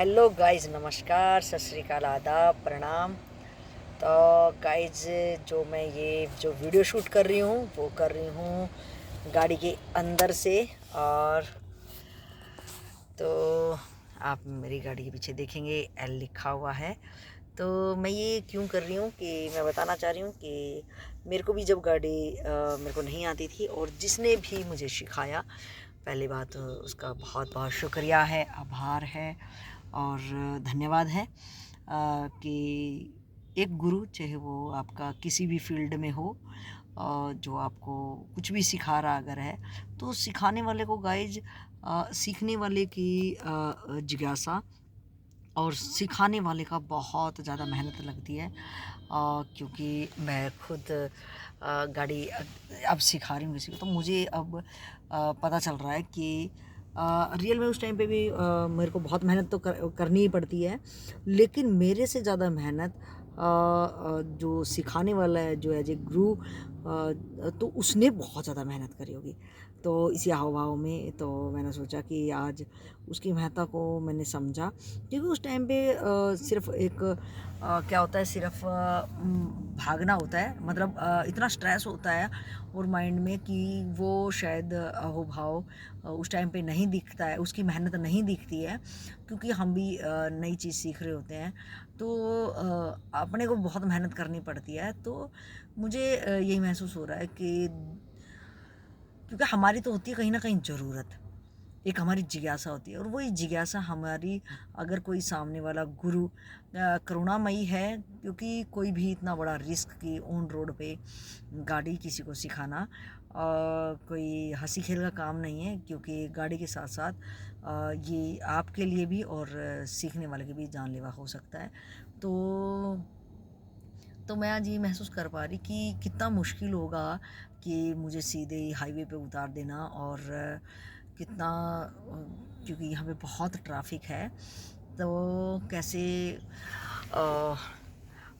Hello guys, नमस्कार, सत श्री अकाल, आदाब, प्रणाम। तो गाइस, जो वीडियो शूट कर रही हूँ वो कर रही हूँ गाड़ी के अंदर से। और तो आप मेरी गाड़ी के पीछे देखेंगे एल लिखा हुआ है। तो मैं ये क्यों कर रही हूँ कि मैं बताना चाह रही हूँ कि मेरे को भी जब गाड़ी मेरे को नहीं आती थी, और जिसने भी मुझे सिखाया, पहली बात उसका बहुत बहुत शुक्रिया है, आभार है और धन्यवाद है कि एक गुरु, चाहे वो आपका किसी भी फील्ड में हो, जो आपको कुछ भी सिखा रहा अगर है, तो सिखाने वाले को गाइज सीखने वाले की जिज्ञासा और सिखाने वाले का बहुत ज़्यादा मेहनत लगती है। क्योंकि मैं खुद गाड़ी अब सिखा रही हूँ किसी को, तो मुझे अब पता चल रहा है कि रियल में उस टाइम पे भी मेरे को बहुत मेहनत तो करनी ही पड़ती है, लेकिन मेरे से ज़्यादा मेहनत जो सिखाने वाला है, जो एज ए गुरु, तो उसने बहुत ज़्यादा मेहनत करी होगी। तो इसी हाव भाव में तो मैंने सोचा कि आज उसकी महत्ता को मैंने समझा, क्योंकि उस टाइम पे सिर्फ एक क्या होता है, सिर्फ भागना होता है, मतलब इतना स्ट्रेस होता है और माइंड में कि वो शायद हाव भाव उस टाइम पे नहीं दिखता है, उसकी मेहनत नहीं दिखती है, क्योंकि हम भी नई चीज़ सीख रहे होते हैं। तो अपने को बहुत मेहनत करनी पड़ती है। तो मुझे यही महसूस हो रहा है कि क्योंकि हमारी तो होती है कहीं ना कहीं ज़रूरत, एक हमारी जिज्ञासा होती है, और वही जिज्ञासा हमारी, अगर कोई सामने वाला गुरु करुणामयी है, क्योंकि कोई भी इतना बड़ा रिस्क की ऑन रोड पे गाड़ी किसी को सिखाना कोई हंसी खेल का काम नहीं है, क्योंकि गाड़ी के साथ साथ ये आपके लिए भी और सीखने वाले के भी जानलेवा हो सकता है। तो मैं आज ये महसूस कर पा रही कि कितना मुश्किल होगा कि मुझे सीधे हाईवे पे उतार देना, और कितना क्योंकि यहाँ पे बहुत ट्रैफिक है, तो कैसे अ,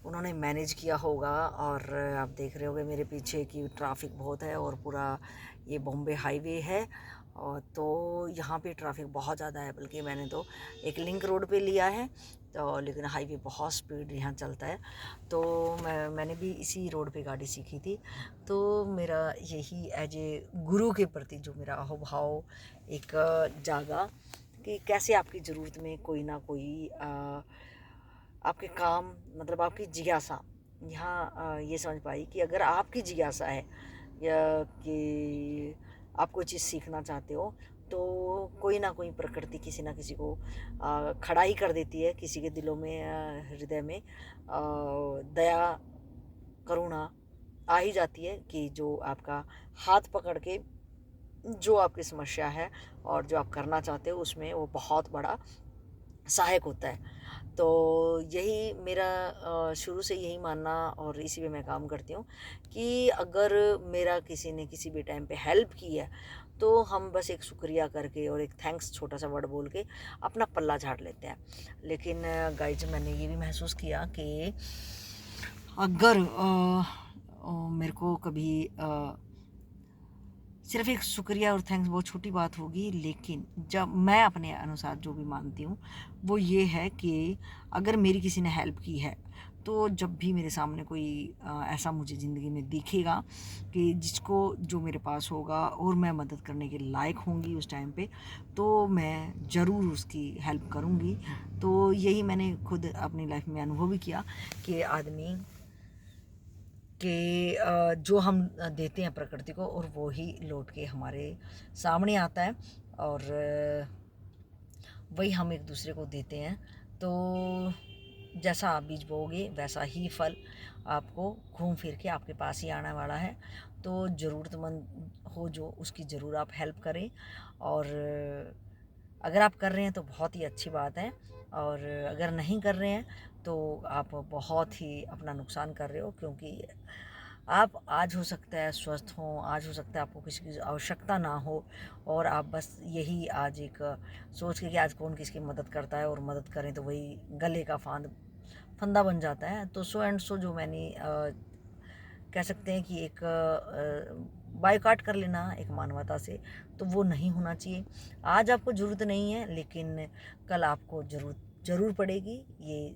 उन्होंने मैनेज किया होगा। और आप देख रहे होगे मेरे पीछे कि ट्रैफिक बहुत है, और पूरा ये बॉम्बे हाईवे है, और तो यहाँ पे ट्रैफिक बहुत ज़्यादा है, बल्कि मैंने तो एक लिंक रोड पे लिया है, तो लेकिन हाईवे बहुत स्पीड यहाँ चलता है। तो मैंने भी इसी रोड पे गाड़ी सीखी थी। तो मेरा यही एज ए गुरु के प्रति जो मेरा अहोभाव एक जागा कि कैसे आपकी ज़रूरत में कोई ना कोई आपके काम, मतलब आपकी जिज्ञासा, यहाँ ये समझ पाई कि अगर आपकी जिज्ञासा है या कि आप कोई चीज़ सीखना चाहते हो, तो कोई ना कोई प्रकृति किसी ना किसी को खड़ा ही कर देती है, किसी के दिलों में, हृदय में दया, करुणा आ ही जाती है, कि जो आपका हाथ पकड़ के जो आपकी समस्या है और जो आप करना चाहते हो उसमें वो बहुत बड़ा सहायक होता है। तो यही मेरा शुरू से यही मानना, और इसी पे मैं काम करती हूँ कि अगर मेरा किसी ने किसी भी टाइम पे हेल्प की है, तो हम बस एक शुक्रिया करके और एक थैंक्स छोटा सा वर्ड बोल के अपना पल्ला झाड़ लेते हैं। लेकिन गाइज, मैंने ये भी महसूस किया कि अगर मेरे को कभी सिर्फ एक शुक्रिया और थैंक्स बहुत छोटी बात होगी, लेकिन जब मैं अपने अनुसार जो भी मानती हूँ वो ये है कि अगर मेरी किसी ने हेल्प की है, तो जब भी मेरे सामने कोई ऐसा मुझे ज़िंदगी में दिखेगा कि जिसको, जो मेरे पास होगा और मैं मदद करने के लायक होंगी उस टाइम पे, तो मैं ज़रूर उसकी हेल्प करूँगी। तो यही मैंने खुद अपनी लाइफ में अनुभव भी किया कि आदमी कि जो हम देते हैं प्रकृति को, और वो ही लौट के हमारे सामने आता है, और वही हम एक दूसरे को देते हैं। तो जैसा आप बीज बोओगे वैसा ही फल आपको घूम फिर के आपके पास ही आने वाला है। तो ज़रूरतमंद हो जो, उसकी ज़रूर आप हेल्प करें, और अगर आप कर रहे हैं तो बहुत ही अच्छी बात है, और अगर नहीं कर रहे हैं तो आप बहुत ही अपना नुकसान कर रहे हो, क्योंकि आप आज हो सकता है स्वस्थ हों, आज हो सकता है आपको किसी की आवश्यकता ना हो, और आप बस यही आज एक सोच के कि आज कौन किसकी मदद करता है, और मदद करें तो वही गले का फंदा बन जाता है। तो सो एंड सो जो मैंने कह सकते हैं कि एक बायकॉट कर लेना एक मानवता से, तो वो नहीं होना चाहिए। आज आपको ज़रूरत नहीं है, लेकिन कल आपको ज़रूरत ज़रूर पड़ेगी। ये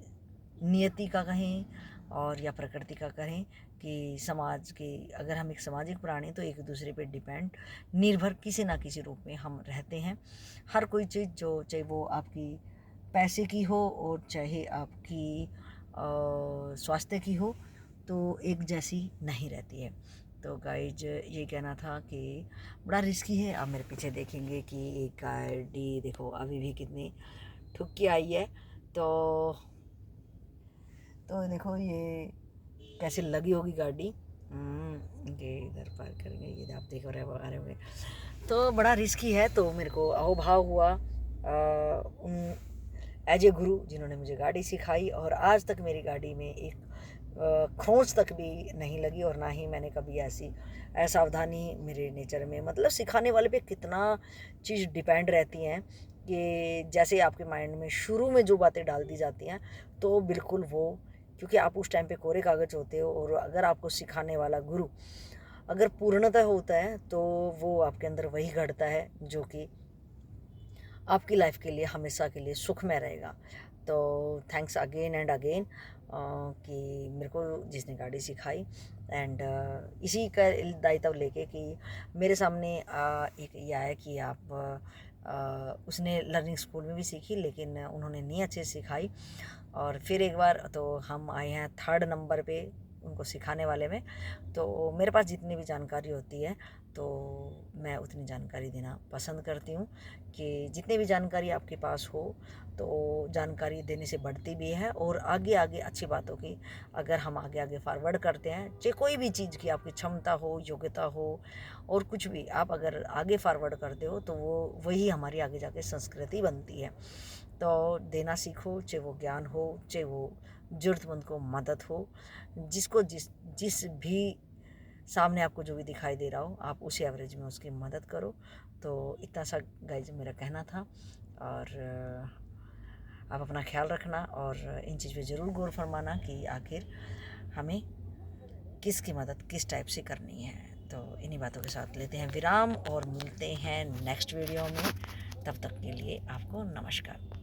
नियति का कहें और या प्रकृति का कहें कि समाज के, अगर हम एक सामाजिक प्राणी तो एक दूसरे पे डिपेंड निर्भर किसी ना किसी रूप में हम रहते हैं। हर कोई चीज़ जो चाहे वो आपकी पैसे की हो और चाहे आपकी स्वास्थ्य की हो तो एक जैसी नहीं रहती है। तो गाइज ये कहना था कि बड़ा रिस्की है। आप मेरे पीछे देखेंगे कि एक गाड़ी देखो अभी भी कितनी ठुक के आई है। तो देखो ये कैसे लगी होगी गाड़ी। ये इधर पार करेंगे, ये आप देख रहे होंगे। तो बड़ा रिस्की है। तो मेरे को अहोभाव हुआ उन एज ए गुरु जिन्होंने मुझे गाड़ी सिखाई, और आज तक मेरी गाड़ी में एक खोंच तक भी नहीं लगी, और ना ही मैंने कभी ऐसी असावधानी मेरे नेचर में, मतलब सिखाने वाले पे कितना चीज़ डिपेंड रहती हैं कि जैसे आपके माइंड में शुरू में जो बातें डाल दी जाती हैं तो बिल्कुल वो, क्योंकि आप उस टाइम पे कोरे कागज़ होते हो, और अगर आपको सिखाने वाला गुरु अगर पूर्णतः होता है तो वो आपके अंदर वही घड़ता है जो कि आपकी लाइफ के लिए हमेशा के लिए सुखमय रहेगा। तो थैंक्स अगेन एंड अगेन कि मेरे को जिसने गाड़ी सिखाई, एंड इसी का दायित्व लेके कि मेरे सामने एक ये आया कि आप उसने लर्निंग स्कूल में भी सीखी लेकिन उन्होंने नहीं अच्छे से सिखाई, और फिर एक बार तो हम आए हैं 3rd नंबर पे उनको सिखाने वाले में। तो मेरे पास जितनी भी जानकारी होती है तो मैं उतनी जानकारी देना पसंद करती हूँ कि जितनी भी जानकारी आपके पास हो तो जानकारी देने से बढ़ती भी है, और आगे आगे अच्छी बातों की अगर हम आगे आगे फॉरवर्ड करते हैं, चाहे कोई भी चीज़ की आपकी क्षमता हो, योग्यता हो, और कुछ भी आप अगर आगे फॉरवर्ड करते हो तो वो वही हमारी आगे जाके संस्कृति बनती है। तो देना सीखो, चाहे वो ज्ञान हो, चाहे वो ज़रूरतमंद को मदद हो, जिसको जिस भी सामने आपको जो भी दिखाई दे रहा हो आप उसी एवरेज में उसकी मदद करो। तो इतना सा गाइज मेरा कहना था, और आप अपना ख्याल रखना और इन चीज़ पे ज़रूर गौर फरमाना कि आखिर हमें किसकी मदद किस टाइप से करनी है। तो इन्हीं बातों के साथ लेते हैं विराम और मिलते हैं नेक्स्ट वीडियो में। तब तक के लिए आपको नमस्कार।